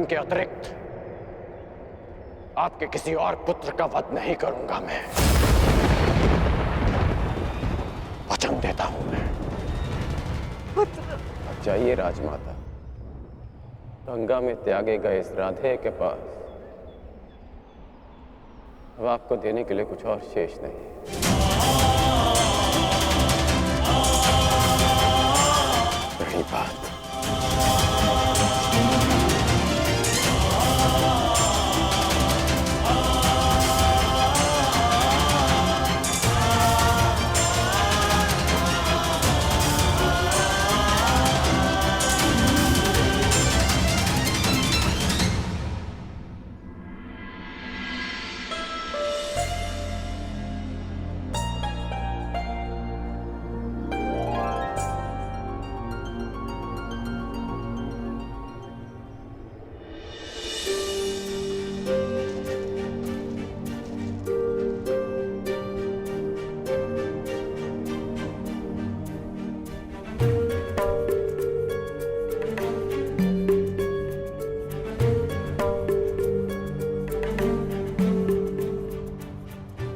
के अतिरिक्त आपके किसी और पुत्र का वध नहीं करूंगा मैं। वचन देता हूं मैं। पुत्र। जाइए राजमाता, गंगा में त्यागे गए इस राधे के पास अब आपको देने के लिए कुछ और शेष नहीं। रही बात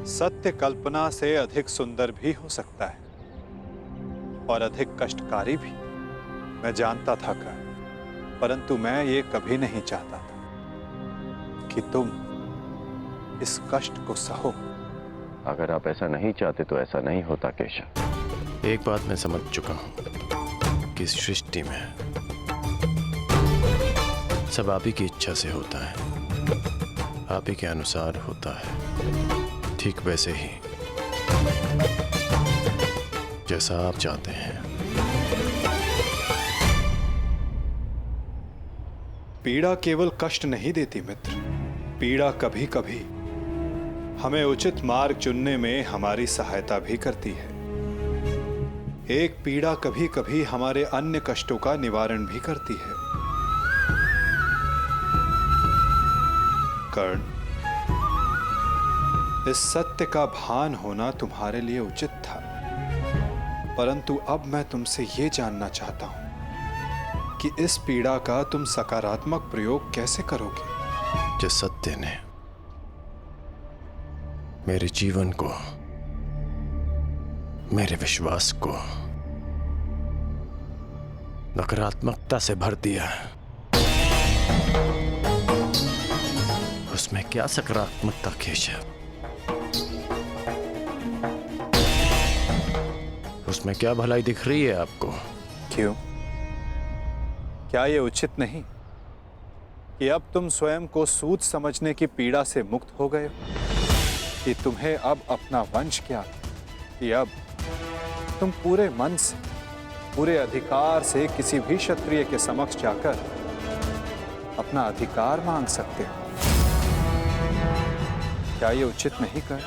सत्य कल्पना से अधिक सुंदर भी हो सकता है और अधिक कष्टकारी भी, मैं जानता था कर्ण, परंतु मैं ये कभी नहीं चाहता था कि तुम इस कष्ट को सहो। अगर आप ऐसा नहीं चाहते तो ऐसा नहीं होता केशव। एक बात मैं समझ चुका हूं कि इस सृष्टि में सब आप ही की इच्छा से होता है, आप ही के अनुसार होता है, ठीक वैसे ही जैसा आप चाहते हैं। पीड़ा केवल कष्ट नहीं देती मित्र, पीड़ा कभी कभी हमें उचित मार्ग चुनने में हमारी सहायता भी करती है। एक पीड़ा कभी कभी हमारे अन्य कष्टों का निवारण भी करती है। कर्ण, इस सत्य का भान होना तुम्हारे लिए उचित था, परंतु अब मैं तुमसे ये जानना चाहता हूं कि इस पीड़ा का तुम सकारात्मक प्रयोग कैसे करोगे। जिस सत्य ने मेरे जीवन को, मेरे विश्वास को नकारात्मकता से भर दिया, उसमें क्या सकारात्मकता केशव? उसमें क्या भलाई दिख रही है आपको? क्यों? क्या यह उचित नहीं कि अब तुम स्वयं को सूद समझने की पीड़ा से मुक्त हो गए हो, कि तुम्हें अब अपना वंश क्या, कि अब तुम पूरे मन से, पूरे अधिकार से किसी भी क्षत्रिय के समक्ष जाकर अपना अधिकार मांग सकते हो। क्या यह उचित नहीं कर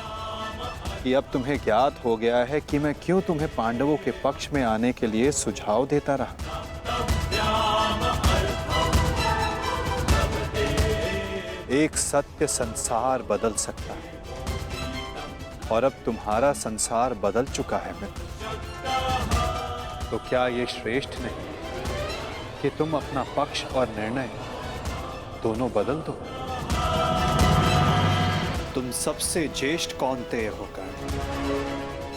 कि अब तुम्हें ज्ञात हो गया है कि मैं क्यों तुम्हें पांडवों के पक्ष में आने के लिए सुझाव देता रहा। एक सत्य संसार बदल सकता है और अब तुम्हारा संसार बदल चुका है मित्र। तो क्या यह श्रेष्ठ नहीं कि तुम अपना पक्ष और निर्णय दोनों बदल दो। तुम सबसे ज्येष्ठ कौन्तेय होकर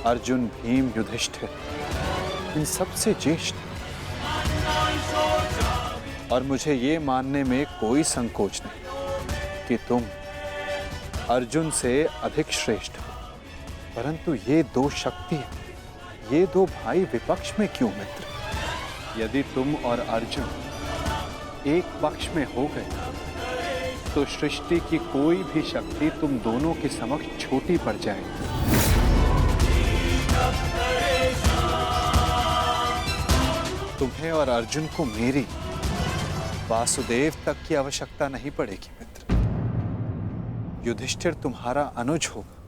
अर्जुन, भीम, युधिष्ठिर, इन सबसे ज्येष्ठ, और मुझे ये मानने में कोई संकोच नहीं कि तुम अर्जुन से अधिक श्रेष्ठ हो, परंतु ये दो शक्तियां, ये दो भाई विपक्ष में क्यों मित्र? यदि तुम और अर्जुन एक पक्ष में हो गए तो सृष्टि की कोई भी शक्ति तुम दोनों के समक्ष छोटी पड़ जाएगी। तुम्हें और अर्जुन को मेरी, वासुदेव तक की आवश्यकता नहीं पड़ेगी मित्र। युधिष्ठिर तुम्हारा अनुज होगा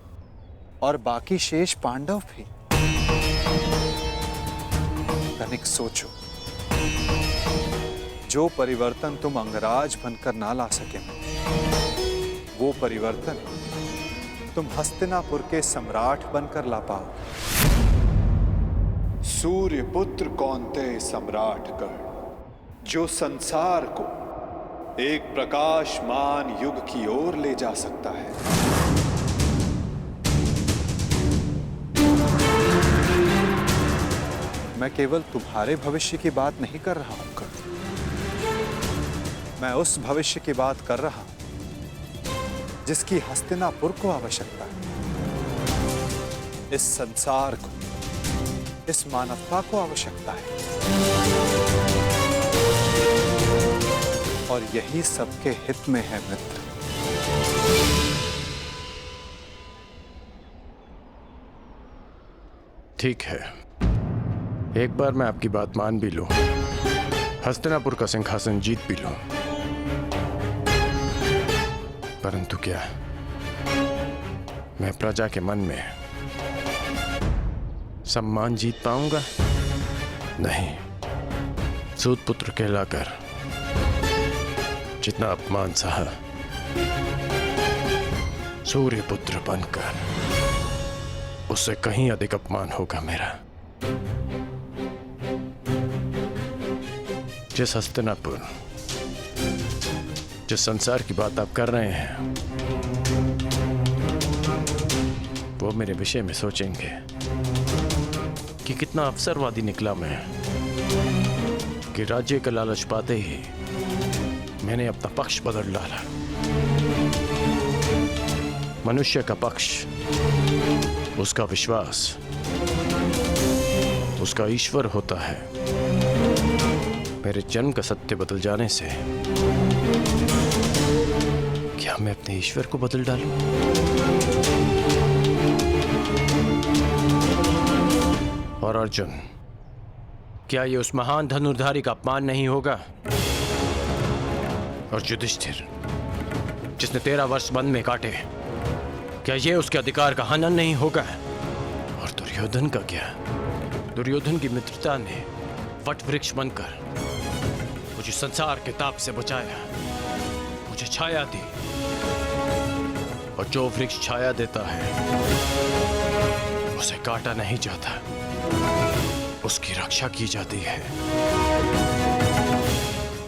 और बाकी शेष पांडव भी। तनिक सोचो, जो परिवर्तन तुम अंगराज बनकर ना ला सके, वो परिवर्तन तुम हस्तिनापुर के सम्राट बनकर ला पाओ। सूर्य पुत्र कौन्तेय सम्राट गण, जो संसार को एक प्रकाशमान युग की ओर ले जा सकता है। मैं केवल तुम्हारे भविष्य की बात नहीं कर रहा हूं कर्ण, मैं उस भविष्य की बात कर रहा हूं जिसकी हस्तिनापुर को आवश्यकता है, इस संसार को, इस मानवता को आवश्यकता है। और यही सबके हित में है मित्र। ठीक है, एक बार मैं आपकी बात मान भी लूं, हस्तिनापुर का सिंहासन जीत भी लूं, परंतु क्या मैं प्रजा के मन में सम्मान जीत पाऊंगा? नहीं। सूत पुत्र कहलाकर जितना अपमान सहा, सूर्य पुत्र बनकर उससे कहीं अधिक अपमान होगा मेरा। जिस हस्तिनापुर, जिस संसार की बात आप कर रहे हैं, वो मेरे विषय में सोचेंगे कि कितना अवसरवादी निकला मैं, कि राज्य का लालच पाते ही मैंने अपना पक्ष बदल डाला। मनुष्य का पक्ष, उसका विश्वास, उसका ईश्वर होता है। मेरे जन्म का सत्य बदल जाने से क्या मैं अपने ईश्वर को बदल डालूं? और अर्जुन, क्या ये उस महान धनुर्धारी का अपमान नहीं होगा? और युधिष्ठिर, जिसने 13 वर्ष वन में काटे, क्या ये उसके अधिकार का हनन नहीं होगा? और दुर्योधन का क्या? दुर्योधन की मित्रता ने वट वृक्ष बनकर मुझे संसार के ताप से बचाया, मुझे छाया दी। और जो वृक्ष छाया देता है उसे काटा नहीं जाता, उसकी रक्षा की जाती है।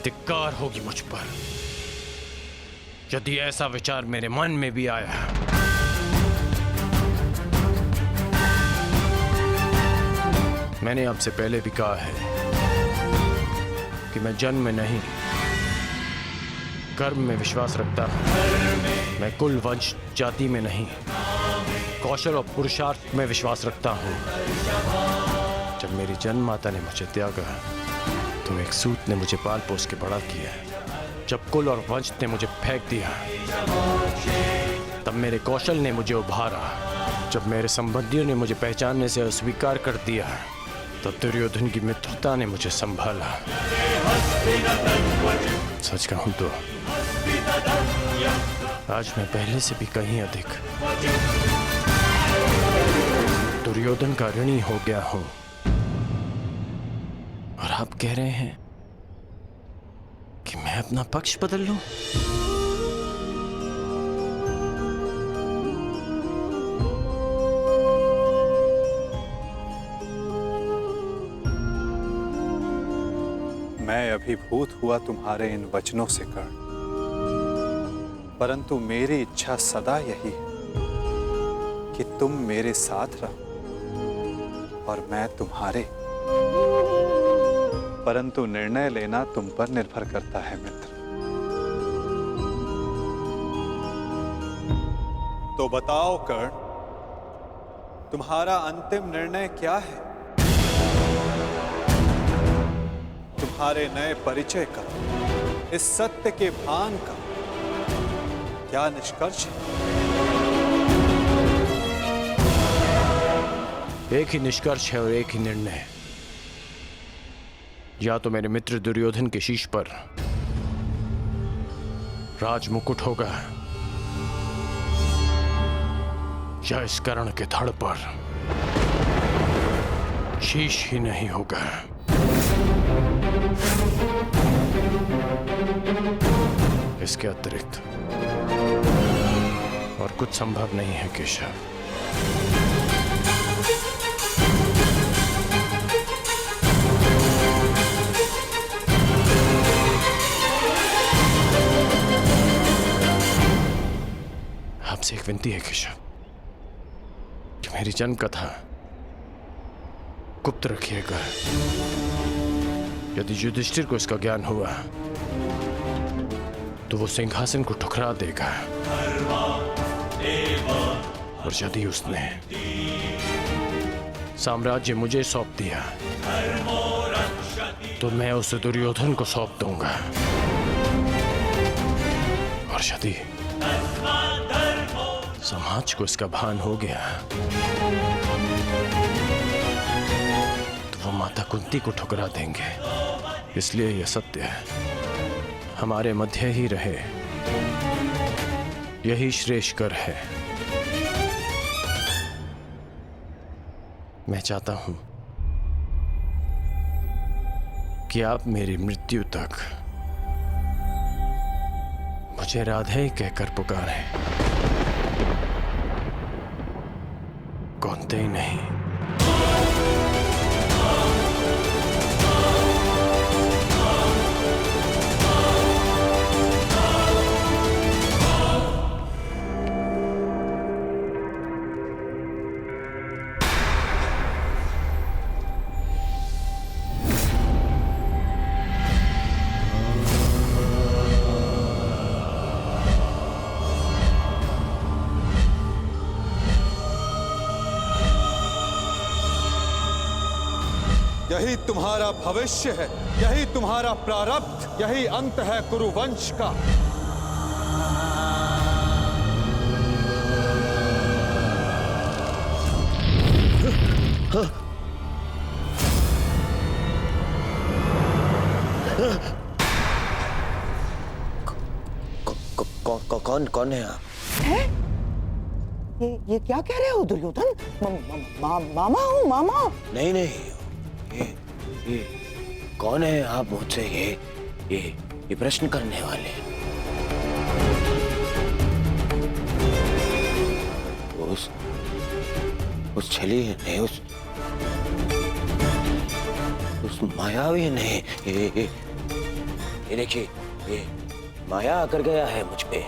धिक्कार होगी मुझ पर यदि ऐसा विचार मेरे मन में भी आया। मैंने आपसे पहले भी कहा है कि मैं जन्म में नहीं, कर्म में विश्वास रखता हूं। मैं कुल, वंश, जाति में नहीं, कौशल और पुरुषार्थ में विश्वास रखता हूं। जब मेरी जन्म माता ने मुझे त्यागा तो एक सूत ने मुझे पाल पोस के बड़ा किया। जब कुल और वंश ने मुझे फेंक दिया तब मेरे कौशल ने मुझे उभारा। जब मेरे संबंधियों ने मुझे पहचानने से अस्वीकार कर दिया तब दुर्योधन की मित्रता ने मुझे संभाला। सच कहूं तो आज मैं पहले से भी कहीं अधिक दुर्योधन का ऋणी हो गया हूं। और आप कह रहे हैं कि मैं अपना पक्ष बदल लूं? मैं अभिभूत हुआ तुम्हारे इन वचनों से कर्ण, परंतु मेरी इच्छा सदा यही है कि तुम मेरे साथ रहो और मैं तुम्हारे। परंतु निर्णय लेना तुम पर निर्भर करता है मित्र। तो बताओ कर्ण, तुम्हारा अंतिम निर्णय क्या है? तुम्हारे नए परिचय का, इस सत्य के भान का क्या निष्कर्ष है? एक ही निष्कर्ष है और एक ही निर्णय। या तो मेरे मित्र दुर्योधन के शीश पर राज मुकुट होगा या इस कर्ण के धड़ पर शीश ही नहीं होगा। इसके अतिरिक्त और कुछ संभव नहीं है केशव। आपसे एक विनती है केशव कि मेरी जन्म कथा गुप्त रखिएगा। यदि युधिष्ठिर को इसका ज्ञान हुआ तो वो सिंहासन को ठुकरा देगा, और यदि उसने साम्राज्य मुझे सौंप दिया तो मैं उसे दुर्योधन को सौंप दूंगा, और यदि समाज को इसका भान हो गया तो वो माता कुंती को ठुकरा देंगे। इसलिए यह सत्य हमारे मध्य ही रहे, यही श्रेष्ठकर है। मैं चाहता हूं कि आप मेरी मृत्यु तक मुझे राधे कहकर पुकारें, कौनते ही नहीं। यही तुम्हारा भविष्य है, यही तुम्हारा प्रारब्ध, यही अंत है कुरुवंश का। कौन है आप? है? ये क्या कह रहे हो दुर्योधन? मामा हूँ, मामा। नहीं नहीं, ये कौन है आप मुझसे ये प्रश्न करने वाले? उस छली ने, उस मायावी ने, ये देखिए, ये माया आकर गया है मुझ पे।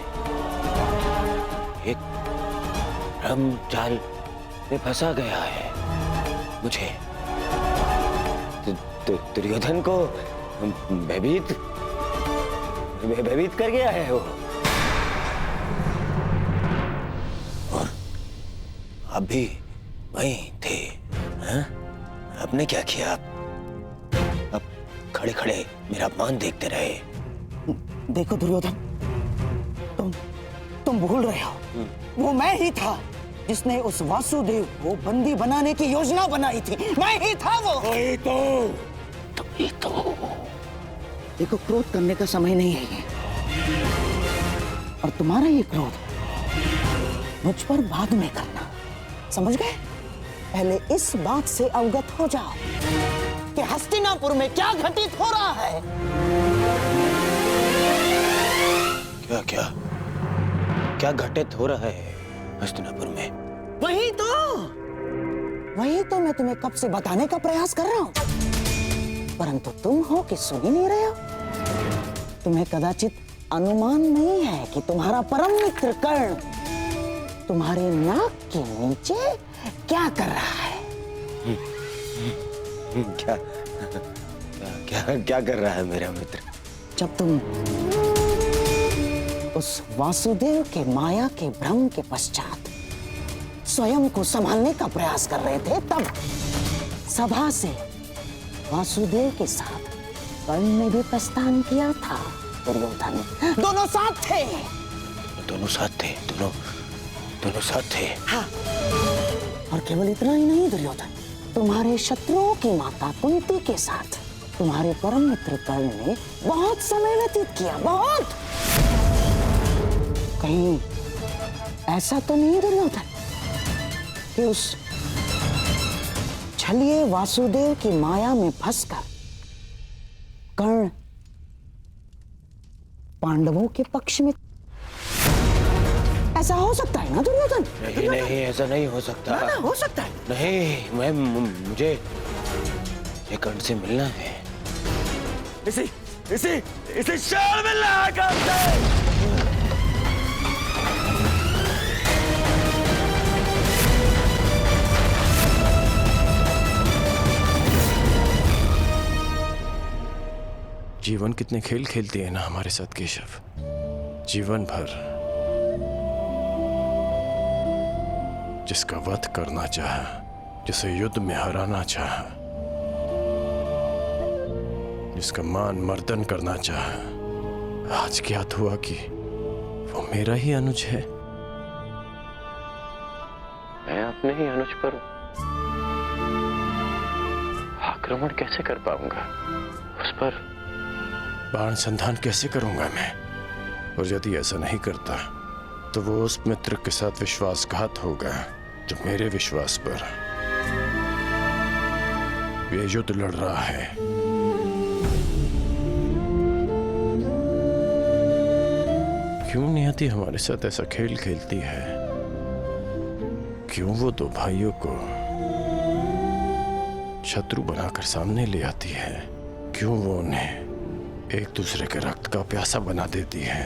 एक भ्रम जाल में फंसा गया है मुझे। दुर्योधन को भयभीत कर गया है वो। और आप भी वहीं थे, हाँ? आपने क्या किया? आप खड़े खड़े मेरा अपमान देखते रहे। देखो दुर्योधन, तुम भूल रहे हो, वो मैं ही था जिसने उस वासुदेव को बंदी बनाने की योजना बनाई थी। मैं ही था वो। तो देखो, क्रोध करने का समय नहीं है ये, और तुम्हारा ये क्रोध मुझ पर बाद में करना, समझ गए? पहले इस बात से अवगत हो जाओ कि हस्तिनापुर में क्या घटित हो रहा है। क्या घटित हो रहा है हस्तिनापुर में? वही तो मैं तुम्हें कब से बताने का प्रयास कर रहा हूं, परंतु तुम हो कि सुन ही नहीं रहे हो। तुम्हें कदाचित अनुमान नहीं है कि तुम्हारा परम मित्र कर्ण तुम्हारे नाक के नीचे क्या कर रहा है। क्या कर रहा है मेरा मित्र? जब तुम उस वासुदेव के माया के भ्रम के पश्चात स्वयं को संभालने का प्रयास कर रहे थे, तब सभा से वासुदेव के साथ कर्ण ने भी प्रस्थान किया था। दुर्योधन, दोनों साथ थे। दोनों साथ थे। हाँ, और केवल इतना ही नहीं दुर्योधन, तुम्हारे शत्रुओं की माता कुंती के साथ तुम्हारे परम मित्र कर्ण ने बहुत समय व्यतीत किया। बहुत। कहीं ऐसा तो नहीं दुर्योधन कि उस छलिए वासुदेव की माया में फंसकर कर्ण पांडवों के पक्ष में? ऐसा हो सकता है ना दुर्योधन? नहीं, ऐसा नहीं हो सकता। ना, हो सकता है। नहीं, मुझे ये कर्ण से मिलना है। इसे शाल मिलना है कर्ण से। जीवन कितने खेल खेलती है ना हमारे साथ केशव। जीवन भर जिसका वध करना चाहा, जिसे युद्ध में हराना चाहा, जिसका मान मर्दन करना चाहा, आज ज्ञात हुआ कि वो मेरा ही अनुज है। मैं अपने ही अनुज पर आक्रमण कैसे कर पाऊंगा? उस पर बाण संधान कैसे करूंगा मैं? और यदि ऐसा नहीं करता तो वो उस मित्र के साथ विश्वासघात होगा जो मेरे विश्वास पर ये युद्ध लड़ रहा है। क्यों नियति हमारे साथ ऐसा खेल खेलती है? क्यों वो दो भाइयों को शत्रु बनाकर सामने ले आती है? क्यों वो उन्हें एक दूसरे के रक्त का प्यासा बना देती है,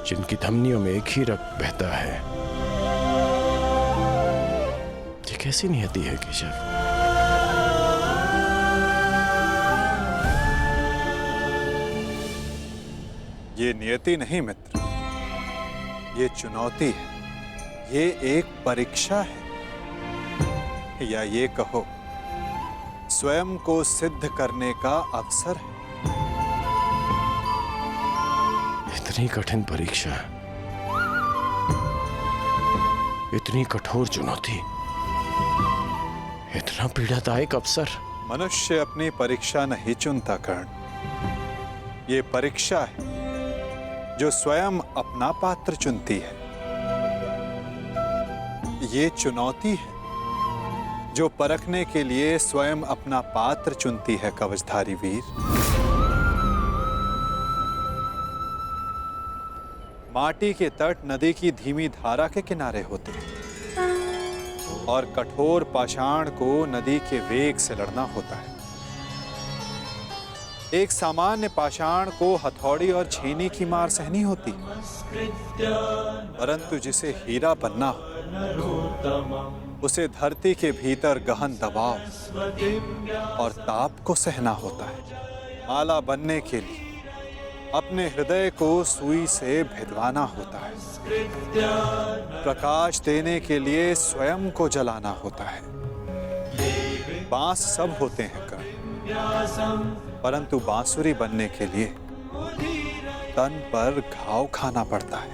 जिनकी धमनियों में एक ही रक्त बहता है? ये कैसी नियति है केशव? ये नियति नहीं मित्र, ये चुनौती है, ये एक परीक्षा है, या ये कहो स्वयं को सिद्ध करने का अवसर है। इतनी कठिन परीक्षा, इतनी कठोर चुनौती, इतना पीड़ादायक अवसर। मनुष्य अपनी परीक्षा नहीं चुनता कर्ण, ये परीक्षा है जो स्वयं अपना पात्र चुनती है। ये चुनौती है जो परखने के लिए स्वयं अपना पात्र चुनती है कवचधारी वीर। माटी के तट नदी की धीमी धारा के किनारे होते हैं और कठोर पाषाण को नदी के वेग से लड़ना होता है। एक सामान्य पाषाण को हथौड़ी और छेनी की मार सहनी होती है, परंतु जिसे हीरा बनना हो उसे धरती के भीतर गहन दबाव और ताप को सहना होता है। माला बनने के लिए अपने हृदय को सुई से भिदवाना होता है। प्रकाश देने के लिए स्वयं को जलाना होता है। बांस सब होते हैं कर्ण, परंतु बांसुरी बनने के लिए तन पर घाव खाना पड़ता है।